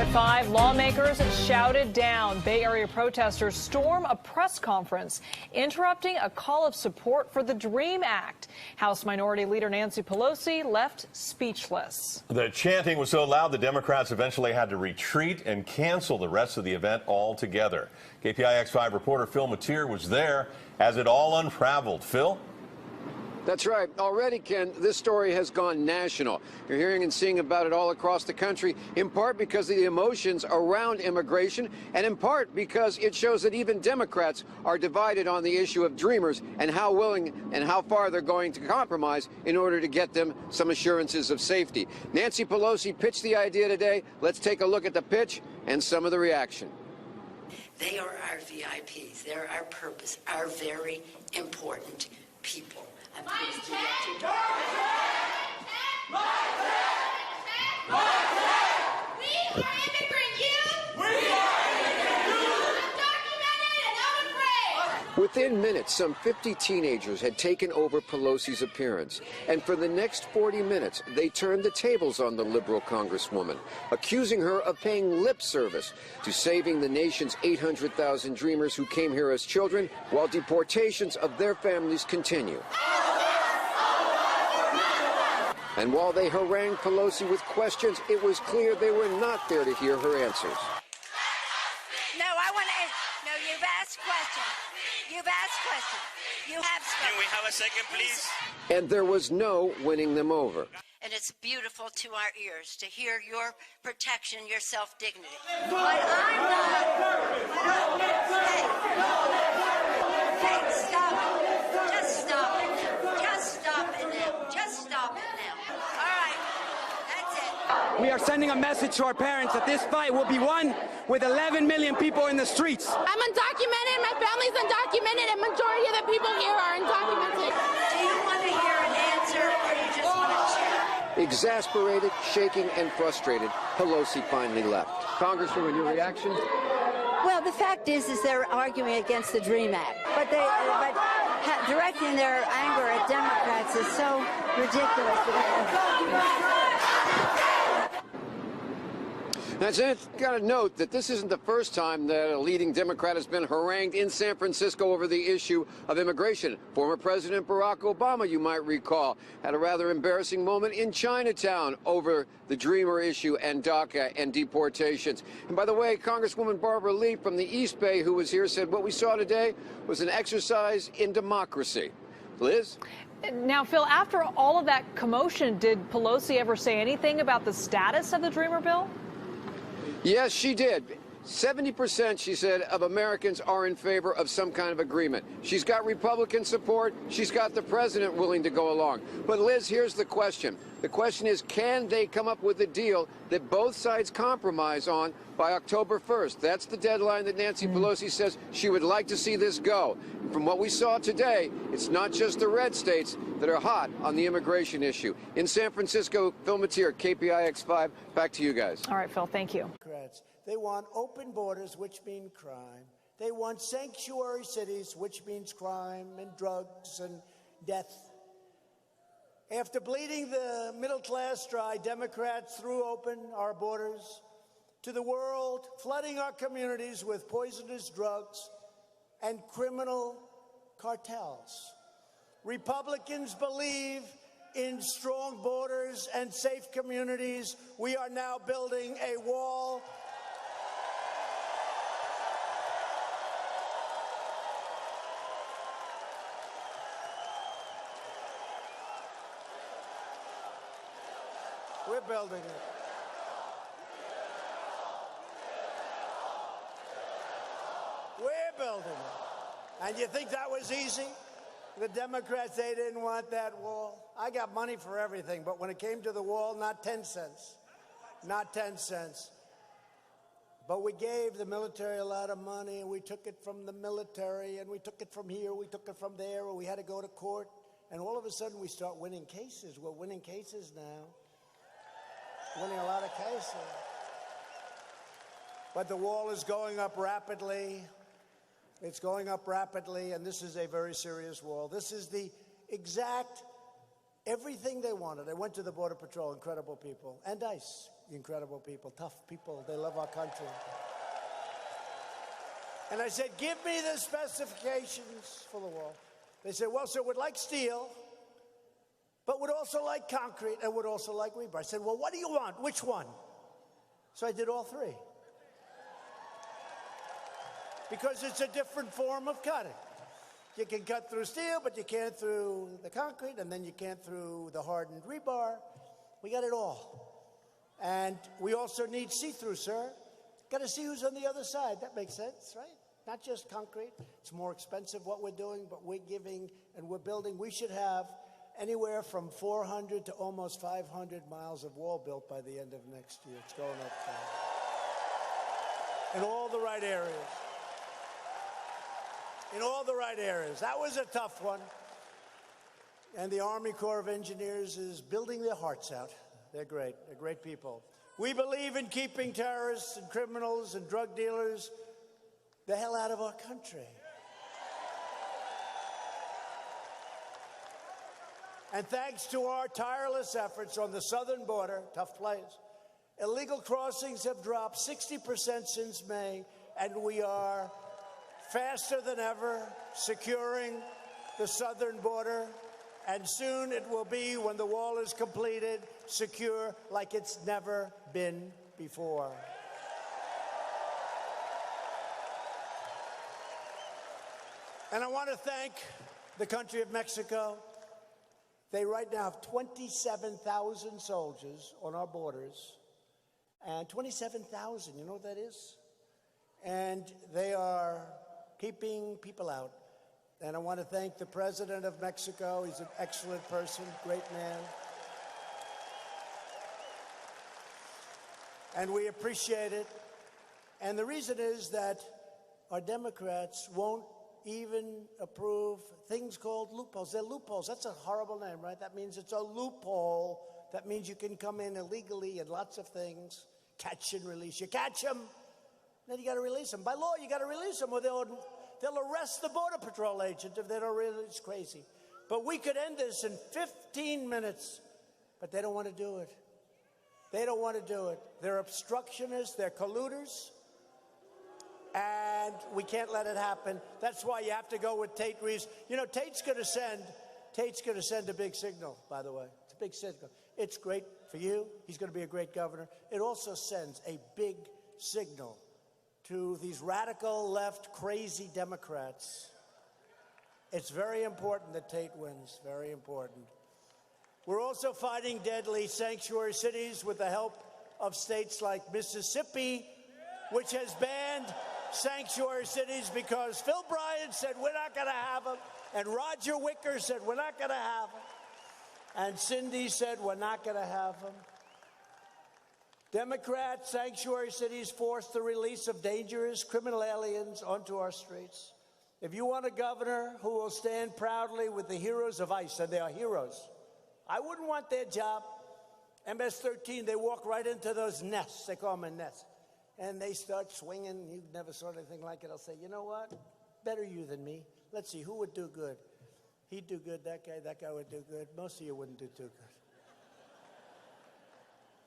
At 5, lawmakers shouted down. Bay Area protesters storm a press conference, interrupting a call of support for the DREAM Act. House Minority Leader Nancy Pelosi left speechless. The chanting was so loud the Democrats eventually had to retreat and cancel the rest of the event altogether. KPIX5 reporter Phil Mateer was there as it all unraveled. Phil? That's right. Already, Ken, this story has gone national. You're hearing and seeing about it all across the country, in part because of the emotions around immigration, and in part because it shows that even Democrats are divided on the issue of dreamers and how willing and how far they're going to compromise in order to get them some assurances of safety. Nancy Pelosi pitched the idea today. Let's take a look at the pitch and some of the reaction. They are our VIPs. They're our purpose, our very important people. I'm pleased to let you We are immigrant youth. We are immigrant youth. Undocumented and unafraid. Within minutes, some 50 teenagers had taken over Pelosi's appearance. And for the next 40 minutes, they turned the tables on the liberal congresswoman, accusing her of paying lip service to saving the nation's 800,000 dreamers who came here as children, while deportations of their families continue. And while they harangued Pelosi with questions, it was clear they were not there to hear her answers. No, you've asked questions. You've asked questions. You have spoken. Can we have a second, please? And there was no winning them over. And it's beautiful to our ears to hear your protection, your self-dignity. But I'm not. Hey, stop it. Just stop it now. Just stop it now. Just stop it now. All right, that's it. We are sending a message to our parents that this fight will be won with 11 million people in the streets. I'm undocumented, my family's undocumented, and majority of the people here are undocumented. Do you want to hear an answer, or you just want to chat? Exasperated, shaking, and frustrated, Pelosi finally left. Congresswoman, your reaction? Well, the fact is they're arguing against the DREAM Act, but directing their anger at Democrats is so ridiculous. Now, I've got to note that this isn't the first time that a leading Democrat has been harangued in San Francisco over the issue of immigration. Former President Barack Obama, you might recall, had a rather embarrassing moment in Chinatown over the Dreamer issue and DACA and deportations. And by the way, Congresswoman Barbara Lee from the East Bay, who was here, said what we saw today was an exercise in democracy. Liz? Now, Phil, after all of that commotion, did Pelosi ever say anything about the status of the Dreamer bill? Yes, she did. 70%, she said, of Americans are in favor of some kind of agreement. She's got Republican support. She's got the president willing to go along. But, Liz, here's the question. The question is, can they come up with a deal that both sides compromise on by October 1st? That's the deadline that Nancy Pelosi says she would like to see this go. And from what we saw today, it's not just the red states that are hot on the immigration issue. In San Francisco, Phil Mateer, KPIX5, back to you guys. All right, Phil, thank you. They want open borders, which mean crime. They want sanctuary cities, which means crime and drugs and death. After bleeding the middle class dry, Democrats threw open our borders to the world, flooding our communities with poisonous drugs and criminal cartels. Republicans believe in strong borders and safe communities. We are now building a wall. We're building it. We're building it. And you think that was easy? The Democrats, they didn't want that wall. I got money for everything, but when it came to the wall, not 10 cents. Not 10 cents. But we gave the military a lot of money, and we took it from the military, and we took it from here, we took it from there, and we had to go to court. And all of a sudden, we start winning cases. We're winning cases now. Winning a lot of cases. But the wall is going up rapidly. It's going up rapidly, and this is a very serious wall. This is the exact everything they wanted. I went to the Border Patrol, incredible people, and ICE, incredible people, tough people. They love our country. And I said, give me the specifications for the wall. They said, well, sir, we'd like steel, but would also like concrete and would also like rebar. I said, well, what do you want? Which one? So I did all three. Because it's a different form of cutting. You can cut through steel, but you can't through the concrete, and then you can't through the hardened rebar. We got it all. And we also need see-through, sir. Got to see who's on the other side. That makes sense, right? Not just concrete. It's more expensive what we're doing, but we're giving and we're building. We should have anywhere from 400 to almost 500 miles of wall built by the end of next year. It's going up fast. In all the right areas. In all the right areas. That was a tough one. And the Army Corps of Engineers is building their hearts out. They're great. They're great people. We believe in keeping terrorists and criminals and drug dealers the hell out of our country. And thanks to our tireless efforts on the southern border, tough place, illegal crossings have dropped 60% since May, and we are faster than ever securing the southern border. And soon it will be, when the wall is completed, secure like it's never been before. And I want to thank the country of Mexico. They right now have 27,000 soldiers on our borders. And 27,000, you know what that is? And they are keeping people out. And I want to thank the president of Mexico. He's an excellent person, great man. And we appreciate it. And the reason is that our Democrats won't even approve things called loopholes. They're loopholes. That's a horrible name, right? That means it's a loophole. That means you can come in illegally and lots of things. Catch and release. You catch them, then you got to release them. By law, you got to release them, or they'll arrest the Border Patrol agent if they don't release. It's crazy. But we could end this in 15 minutes, but they don't want to do it. They don't want to do it. They're obstructionists. They're colluders. And we can't let it happen. That's why you have to go with Tate Reeves. You know, Tate's going to send a big signal, by the way. It's a big signal. It's great for you. He's going to be a great governor. It also sends a big signal to these radical left, crazy Democrats. It's very important that Tate wins. Very important. We're also fighting deadly sanctuary cities with the help of states like Mississippi, which has banned sanctuary cities because Phil Bryant said we're not going to have them, and Roger Wicker said we're not going to have them, and Cindy said we're not going to have them. Democrat sanctuary cities force the release of dangerous criminal aliens onto our streets. If you want a governor who will stand proudly with the heroes of ICE, and they are heroes, I wouldn't want their job. MS-13, they walk right into those nests. They call them a nest. And they start swinging. You never saw anything like it. I'll say, you know what? Better you than me. Let's see, who would do good? He'd do good, that guy would do good. Most of you wouldn't do too good.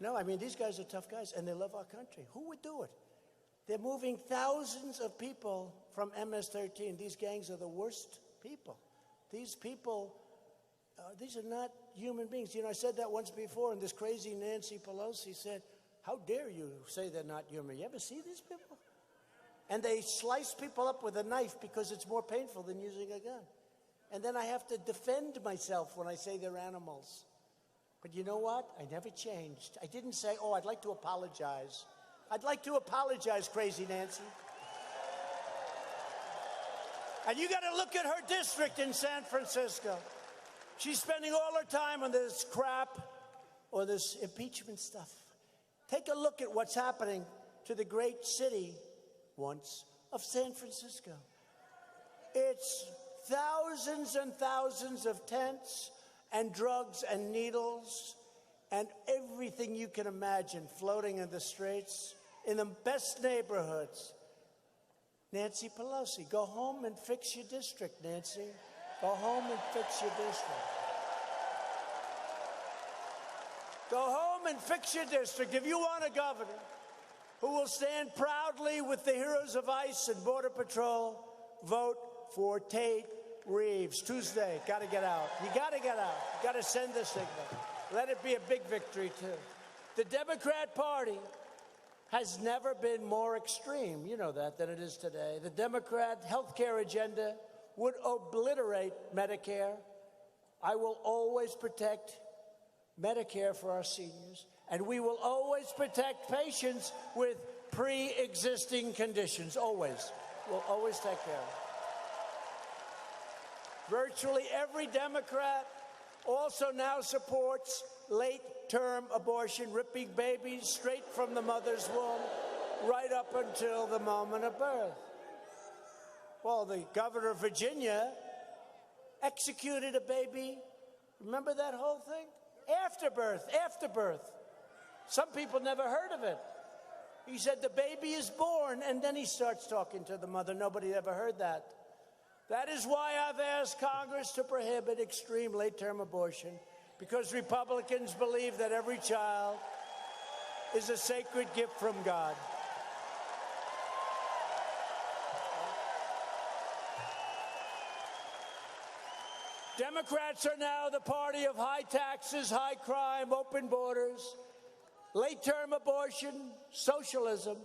No, I mean, these guys are tough guys, and they love our country. Who would do it? They're moving thousands of people from MS-13. These gangs are the worst people. These people, these are not human beings. You know, I said that once before, and this crazy Nancy Pelosi said, how dare you say they're not human? You ever see these people? And they slice people up with a knife because it's more painful than using a gun. And then I have to defend myself when I say they're animals. But you know what? I never changed. I didn't say, oh, I'd like to apologize. I'd like to apologize, crazy Nancy. And you got to look at her district in San Francisco. She's spending all her time on this crap or this impeachment stuff. Take a look at what's happening to the great city once of San Francisco. It's thousands and thousands of tents and drugs and needles and everything you can imagine floating in the streets in the best neighborhoods. Nancy Pelosi, go home and fix your district, Nancy. Go home and fix your district. Go home home and fix your district. If you want a governor who will stand proudly with the heroes of ICE and Border Patrol, vote for Tate Reeves. Tuesday, got to get out. You got to get out. You got to send the signal. Let it be a big victory, too. The Democrat Party has never been more extreme, you know that, than it is today. The Democrat health care agenda would obliterate Medicare. I will always protect Medicare for our seniors, and we will always protect patients with pre-existing conditions, always. We'll always take care of them. Virtually every Democrat also now supports late-term abortion, ripping babies straight from the mother's womb right up until the moment of birth. Well, the governor of Virginia executed a baby. Remember that whole thing? After birth. Some people never heard of it. He said the baby is born, and then he starts talking to the mother. Nobody ever heard that. That is why I've asked Congress to prohibit extreme late-term abortion, because Republicans believe that every child is a sacred gift from God. Democrats are now the party of high taxes, high crime, open borders, late-term abortion, socialism.